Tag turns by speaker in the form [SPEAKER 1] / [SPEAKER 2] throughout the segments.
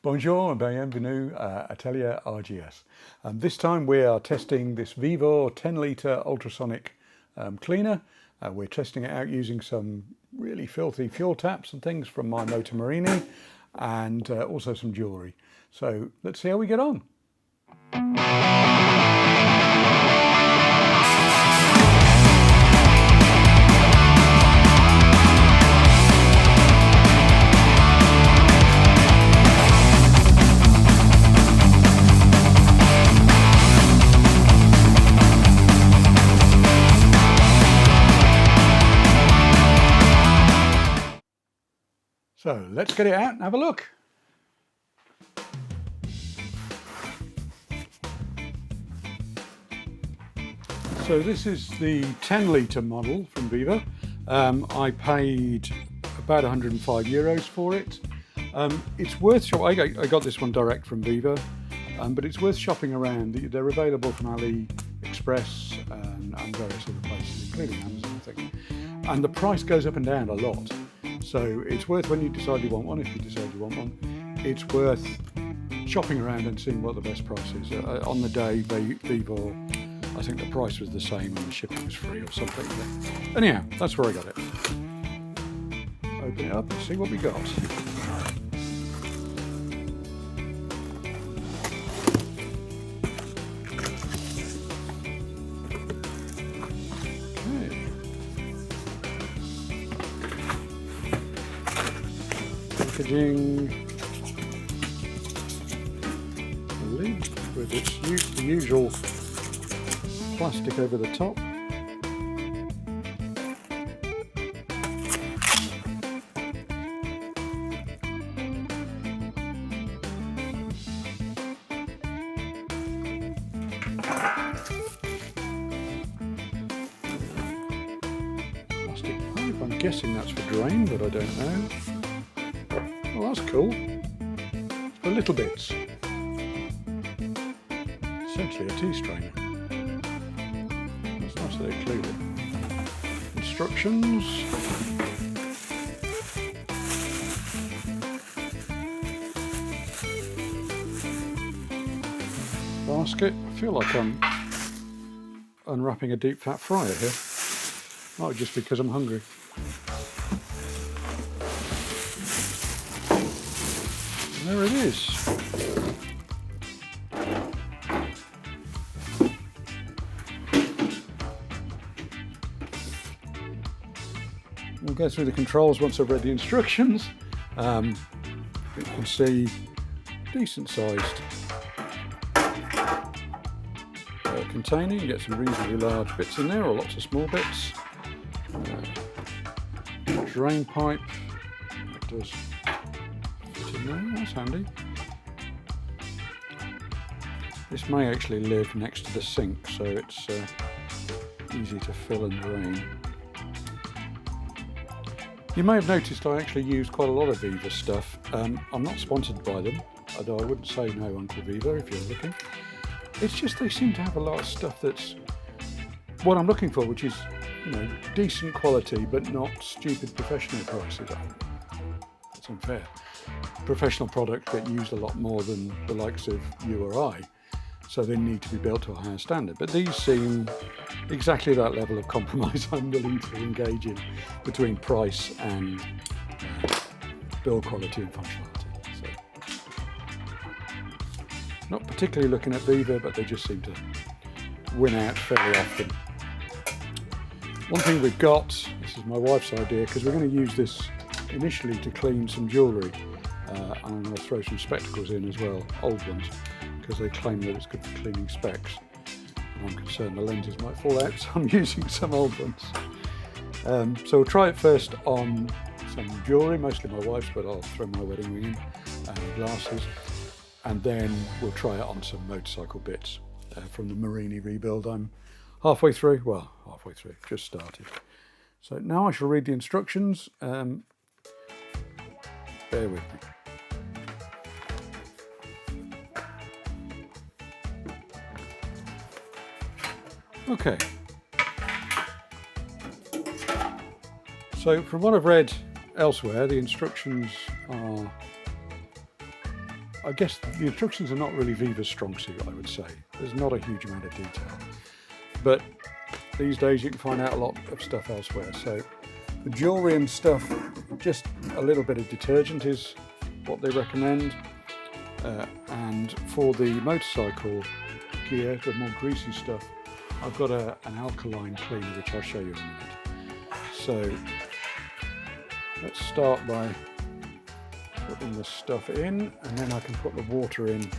[SPEAKER 1] Bonjour and bienvenue Atelier RGS. This time we are testing this Vevor 10-litre ultrasonic cleaner. We're testing it out using some really filthy fuel taps and things from my Moto Moroni and also some jewellery. So let's see how we get on. So let's get it out and have a look. So this is the 10-litre model from Vevor. I paid about €105 for it. It's worth, I got this one direct from Vevor, but it's worth shopping around. They're available from AliExpress and various other places, including Amazon, I think. And the price goes up and down a lot. So it's worth, when you decide you want one, if you decide you want one, it's worth shopping around and seeing what the best price is. On the day, Vevor, I think the price was the same and the shipping was free or something. But anyhow, that's where I got it. Open it up and see what we got. Packaging, a lid with its the usual plastic over the top. Plastic pipe, I'm guessing that's for drain, but I don't know. Well, that's cool. For little bits. Essentially a tea strainer. That's nice that they cleaned it. Instructions. Basket. I feel like I'm unwrapping a deep fat fryer here. Might just because I'm hungry. There it is. We'll go through the controls once I've read the instructions. You can see decent sized container. You get some reasonably large bits in there, or lots of small bits. Drain pipe. It does. No, that's handy. This may actually live next to the sink, so it's easy to fill and drain. You may have noticed I actually use quite a lot of Vevor stuff. I'm not sponsored by them, although I wouldn't say no, Uncle Vevor, if you're looking. It's just they seem to have a lot of stuff that's what I'm looking for, which is, you know, decent quality but not stupid professional prices. That's unfair. Professional products get used a lot more than the likes of you or I, so they need to be built to a higher standard. But these seem exactly that level of compromise I'm willing to engage in between price and build quality and functionality. So, not particularly looking at Vevor, but they just seem to win out fairly often. One thing we've got, this is my wife's idea, because we're going to use this initially to clean some jewellery. And I'm going to throw some spectacles in as well, old ones, because they claim that it's good for cleaning specs. And I'm concerned the lenses might fall out, so I'm using some old ones. So we'll try it first on some jewellery, mostly my wife's, but I'll throw my wedding ring in and glasses. And then we'll try it on some motorcycle bits from the Moroni rebuild. I'm halfway through, just started. So now I shall read the instructions. Bear with me. Okay. So from what I've read elsewhere, the instructions are I guess the instructions are not really Vevor's strong suit, I would say. There's not a huge amount of detail. But these days you can find out a lot of stuff elsewhere. So the jewellery and stuff, just a little bit of detergent is what they recommend. And for the motorcycle gear, the more greasy stuff, I've got an alkaline cleaner, which I'll show you in a minute. So let's start by putting the stuff in, and then I can put the water in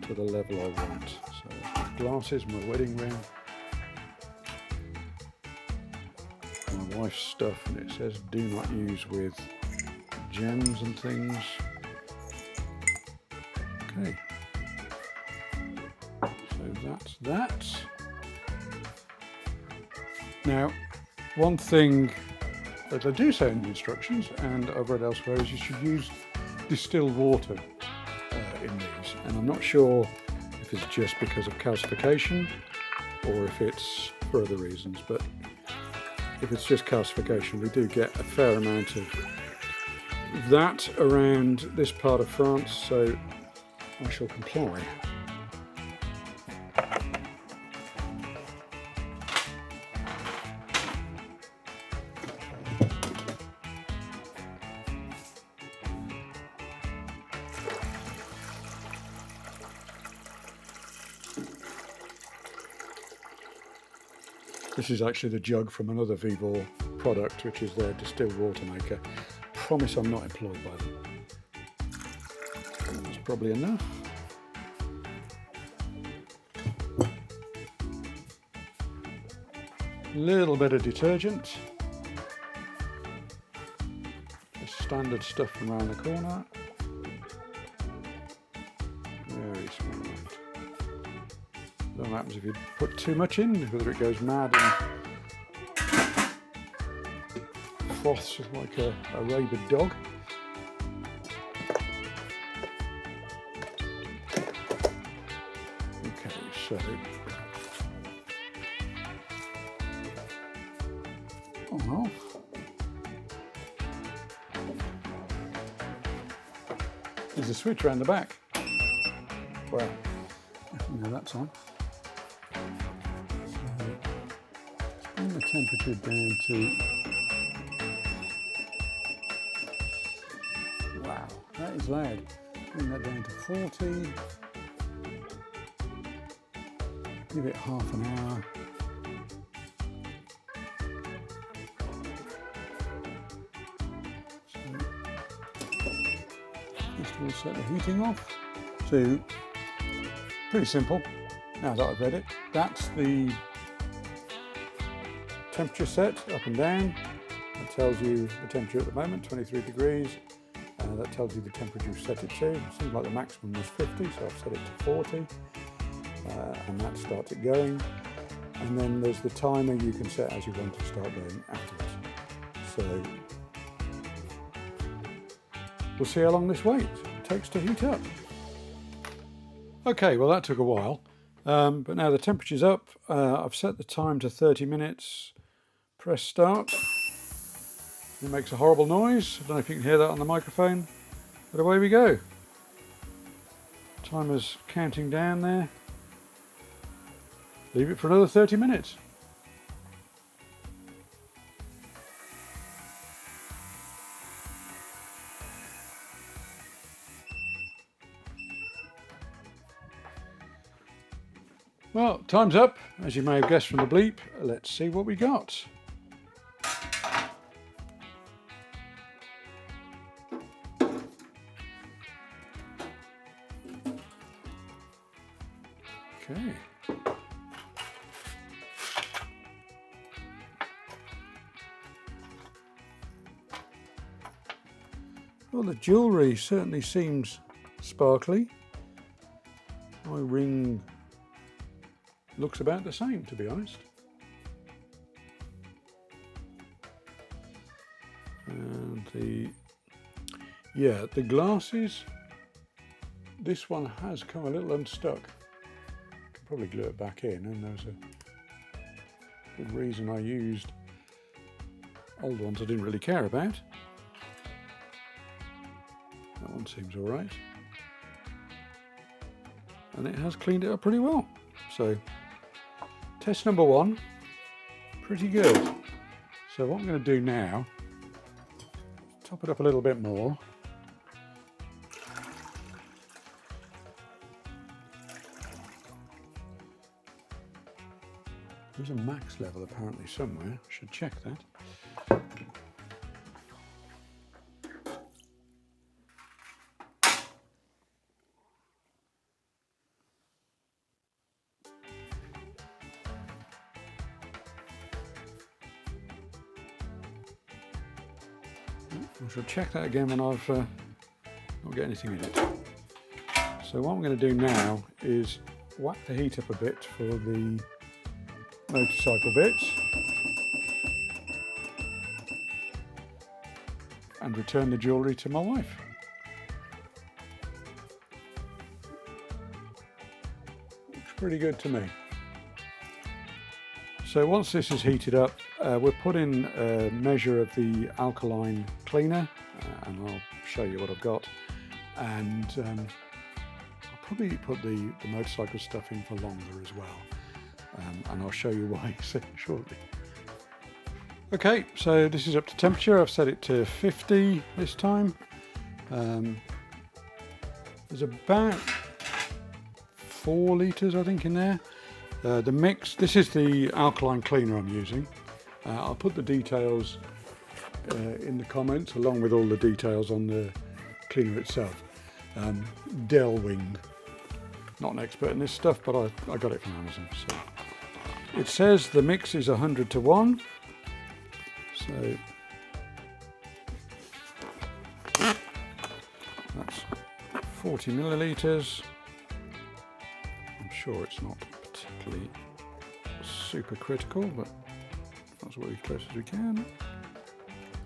[SPEAKER 1] to the level I want. So my glasses, my wedding ring, my wife's stuff, and it says do not use with gems and things. Okay, so that's that. Now, one thing that they do say in the instructions, and I've read elsewhere, is you should use distilled water in these. And I'm not sure if it's just because of calcification or if it's for other reasons, but if it's just calcification, we do get a fair amount of that around this part of France, so I shall comply. This is actually the jug from another Vevor product, which is their distilled water maker. Promise I'm not employed by them. That's probably enough. Little bit of detergent. Just standard stuff from around the corner. Very small amount. What happens if you put too much in, whether it goes mad and froths like a rabid dog. Okay, so on off. There's a switch around the back. Well, now that's on. Bring the temperature down to, wow, that is loud. Bring that down to 40. Give it half an hour. So, just we'll set the heating off. So, pretty simple. Now that I've read it, that's the temperature set up and down. That tells you the temperature at the moment, 23 degrees. That tells you the temperature you've set it to. It seems like the maximum was 50, so I've set it to 40. And that starts it going. And then there's the timer you can set as you want to start going afterwards. So we'll see how long this takes to heat up. Okay, well that took a while. But now the temperature's up. I've set the time to 30 minutes. Press start. It makes a horrible noise. I don't know if you can hear that on the microphone, but away we go. Timer's counting down there. Leave it for another 30 minutes. Well, time's up, as you may have guessed from the bleep. Let's see what we got. Okay. Well, the jewellery certainly seems sparkly. My ring looks about the same, to be honest. And the glasses, this one has come a little unstuck. Could probably glue it back in, and there's a good reason I used old ones I didn't really care about. That one seems all right. And it has cleaned it up pretty well. So test number 1, pretty good. So what I'm going to do now, top it up a little bit more. There's a max level apparently somewhere, I should check that. I shall check that again when I've not got anything in it. So what I'm going to do now is whack the heat up a bit for the motorcycle bits and return the jewellery to my wife. Looks pretty good to me. So once this is heated up, we'll put in a measure of the alkaline cleaner, and I'll show you what I've got, and I'll probably put the motorcycle stuff in for longer as well, and I'll show you why shortly. Okay, so this is up to temperature. I've set it to 50 this time. There's about 4 litres I think in there. The mix, this is the alkaline cleaner I'm using. I'll put the details in the comments along with all the details on the cleaner itself. Delwing, not an expert in this stuff, but I got it from Amazon. So it says the mix is 100:1. So that's 40 millilitres. I'm sure it's not particularly super critical, but that's what as close as we can.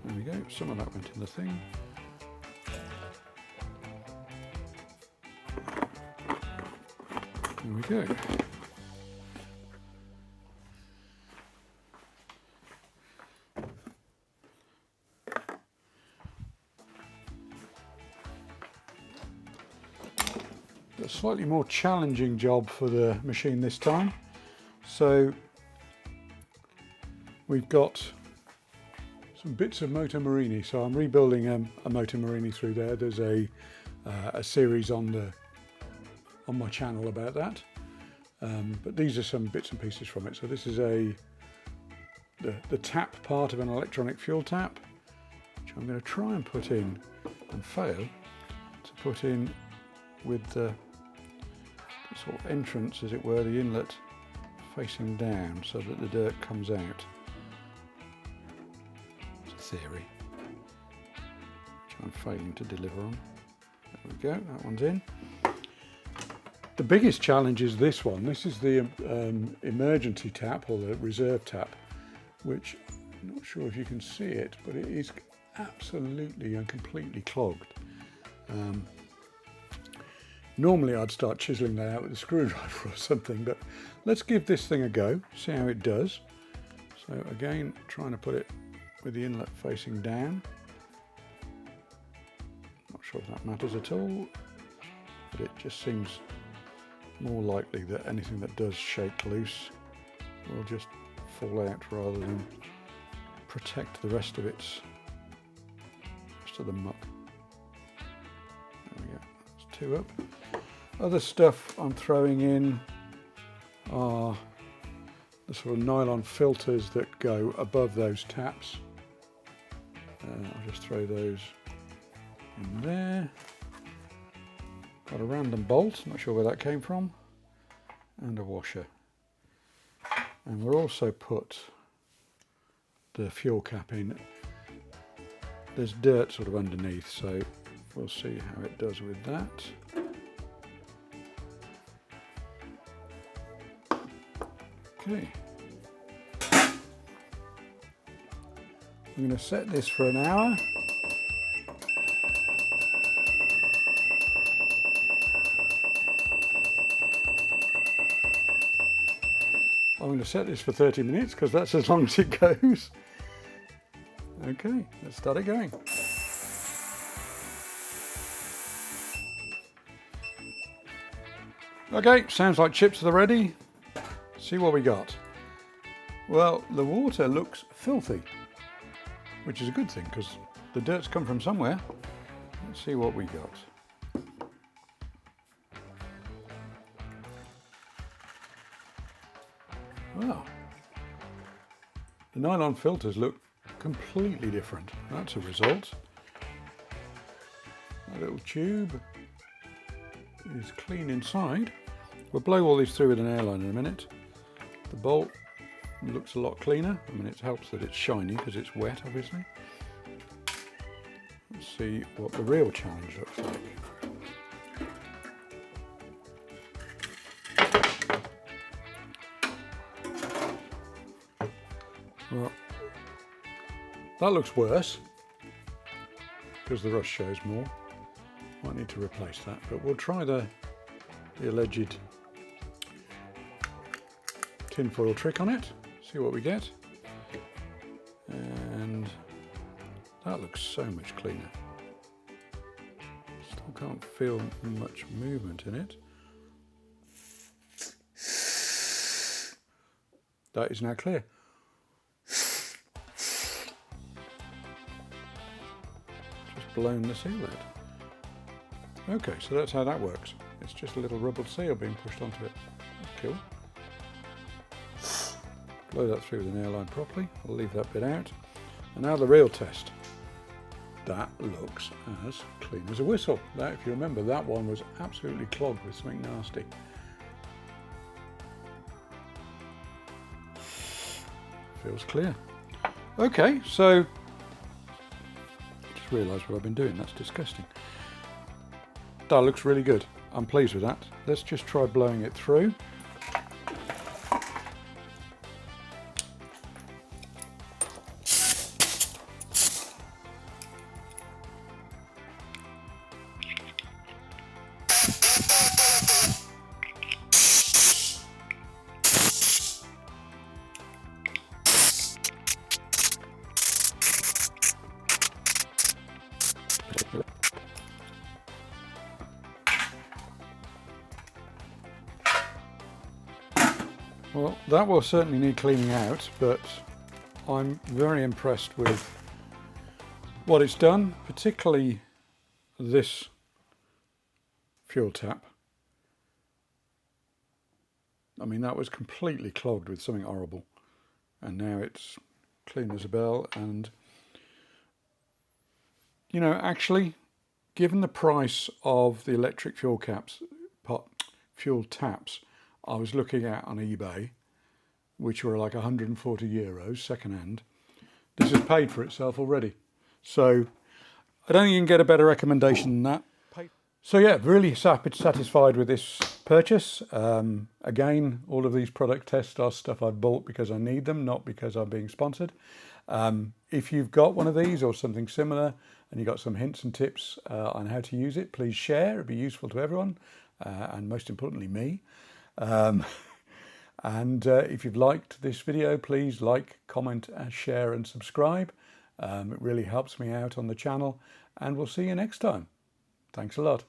[SPEAKER 1] There we go, some of that went in the thing. There we go. A slightly more challenging job for the machine this time. So we've got some bits of Moto Moroni. So I'm rebuilding a Moto Moroni through there. There's a series on my channel about that. But these are some bits and pieces from it. So this is the tap part of an electronic fuel tap, which I'm going to try and put in and fail to put in with the sort of entrance, as it were, the inlet facing down so that the dirt comes out. It's a theory which I'm failing to deliver on. There we go, that one's in. The biggest challenge is this one. This is the emergency tap, or the reserve tap, which I'm not sure if you can see it, but it is absolutely and completely clogged. Normally I'd start chiseling that out with a screwdriver or something, but let's give this thing a go, see how it does. So again, trying to put it with the inlet facing down. Not sure if that matters at all, but it just seems more likely that anything that does shake loose will just fall out rather than protect the rest of its, of the muck. There we go, that's 2 up. Other stuff I'm throwing in are the sort of nylon filters that go above those taps. I'll just throw those in there. Got a random bolt, not sure where that came from, and a washer. And we'll also put the fuel cap in. There's dirt sort of underneath, so we'll see how it does with that. Okay. I'm going to set this for an hour. I'm going to set this for 30 minutes because that's as long as it goes. Okay, let's start it going. Okay, sounds like chips are ready. See what we got. Well, the water looks filthy, which is a good thing because the dirt's come from somewhere. Let's see what we got. Wow. The nylon filters look completely different. That's a result. That little tube is clean inside. We'll blow all these through with an airline in a minute. The bolt looks a lot cleaner. I mean, it helps that it's shiny because it's wet, obviously. Let's see what the real challenge looks like. Well, that looks worse because the rust shows more. Might need to replace that, but we'll try the alleged tinfoil trick on it, see what we get. And that looks so much cleaner. Still can't feel much movement in it. That is now clear. Just blown the seal out. Okay, so that's how that works. It's just a little rubber seal being pushed onto it. That's cool. Blow that through with an airline properly. I'll leave that bit out. And now the real test. That looks as clean as a whistle. That, if you remember, that one was absolutely clogged with something nasty. Feels clear. Okay, so I just realised what I've been doing. That's disgusting. That looks really good. I'm pleased with that. Let's just try blowing it through. Well, that will certainly need cleaning out, but I'm very impressed with what it's done, particularly this fuel tap. I mean, that was completely clogged with something horrible, and now it's clean as a bell. And you know, actually, given the price of the electric fuel taps I was looking at on eBay, which were like 140 euros second hand, this has paid for itself already. So I don't think you can get a better recommendation than that. So yeah, really satisfied with this purchase. Again, all of these product tests are stuff I've bought because I need them, not because I'm being sponsored. If you've got one of these or something similar and you've got some hints and tips on how to use it, please share. It'd be useful to everyone, and most importantly me. If you've liked this video, please like, comment, share and subscribe. It really helps me out on the channel, and we'll see you next time. Thanks a lot.